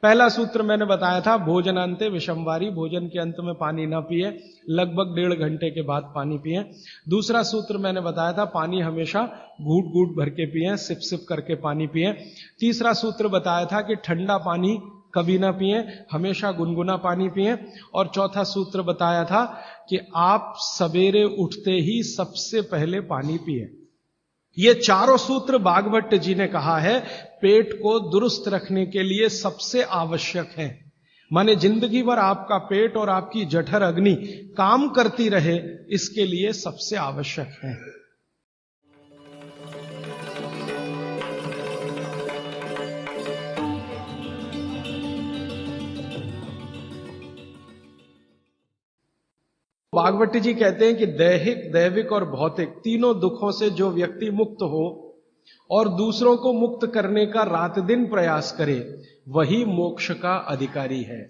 पहला सूत्र मैंने बताया था, भोजनांते विषमवारी, भोजन के अंत में पानी ना पिए, लगभग 1.5 घंटे के बाद पानी पिए। दूसरा सूत्र मैंने बताया था, पानी हमेशा घूट घूट भर के पिए, सिप सिप करके पानी पिए। तीसरा सूत्र बताया था कि ठंडा पानी कभी ना पिए, हमेशा गुनगुना पानी पिए। और चौथा सूत्र बताया था कि आप सवेरे उठते ही सबसे पहले पानी पिए। ये चारों सूत्र भागवत जी ने कहा है पेट को दुरुस्त रखने के लिए सबसे आवश्यक है। माने जिंदगी भर आपका पेट और आपकी जठर अग्नि काम करती रहे, इसके लिए सबसे आवश्यक है। भागवत जी कहते हैं कि दैहिक, दैविक और भौतिक तीनों दुखों से जो व्यक्ति मुक्त हो और दूसरों को मुक्त करने का रात दिन प्रयास करे, वही मोक्ष का अधिकारी है।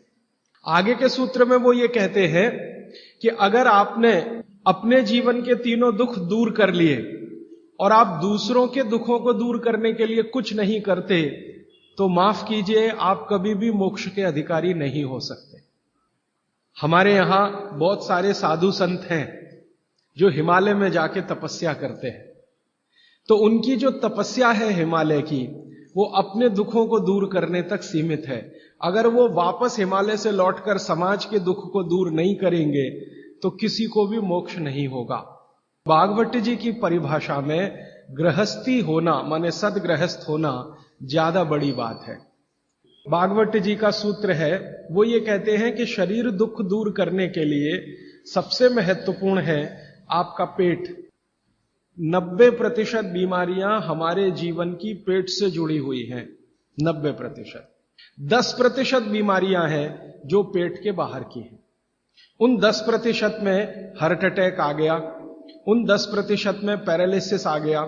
आगे के सूत्र में वो ये कहते हैं कि अगर आपने अपने जीवन के तीनों दुख दूर कर लिए और आप दूसरों के दुखों को दूर करने के लिए कुछ नहीं करते, तो माफ कीजिए, आप कभी भी मोक्ष के अधिकारी नहीं हो सकते। हमारे यहां बहुत सारे साधु संत हैं जो हिमालय में जाके तपस्या करते हैं। तो उनकी जो तपस्या है हिमालय की, वो अपने दुखों को दूर करने तक सीमित है। अगर वो वापस हिमालय से लौटकर समाज के दुख को दूर नहीं करेंगे तो किसी को भी मोक्ष नहीं होगा। भागवत जी की परिभाषा में गृहस्थी होना, माने सदगृहस्थ होना, ज्यादा बड़ी बात है। भागवत जी का सूत्र है, वो ये कहते हैं कि शरीर दुख दूर करने के लिए सबसे महत्वपूर्ण है आपका पेट। 90% बीमारियां हमारे जीवन की पेट से जुड़ी हुई हैं। 90%। 10% बीमारियां हैं जो पेट के बाहर की हैं। उन 10% में हार्ट अटैक आ गया, उन 10% में पैरालिसिस आ गया,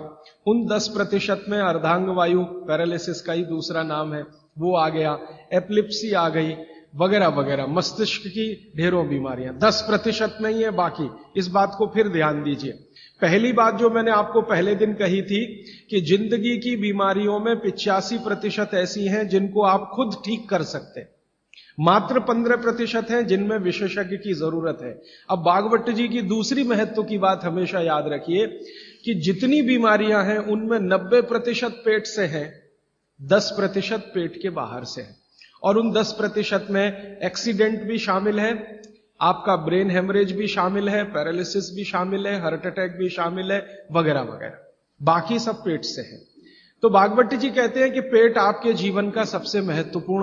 उन 10% में अर्धांग वायु, पैरालिसिस का ही दूसरा नाम है, वो आ गया, एपिलेप्सी आ गई, वगैरह वगैरह, मस्तिष्क की ढेरों बीमारियां। 10% में ही है बाकी। इस बात को फिर ध्यान दीजिए। पहली बात जो मैंने आपको पहले दिन कही थी कि जिंदगी की बीमारियों में 85% ऐसी हैं जिनको आप खुद ठीक कर सकते हैं, मात्र 15% हैं जिनमें विशेषज्ञ की जरूरत है। अब भागवत जी की दूसरी महत्व की बात हमेशा याद रखिए कि जितनी बीमारियां हैं उनमें 90% पेट से हैं, 10% पेट के बाहर से है। और उन 10% में एक्सीडेंट भी शामिल है, आपका ब्रेन हेमरेज भी शामिल है, पैरालिसिस भी शामिल है, हार्ट अटैक भी शामिल है, वगैरह वगैरह। बाकी सब पेट से है। तो भागवत जी कहते हैं कि पेट आपके जीवन का सबसे महत्वपूर्ण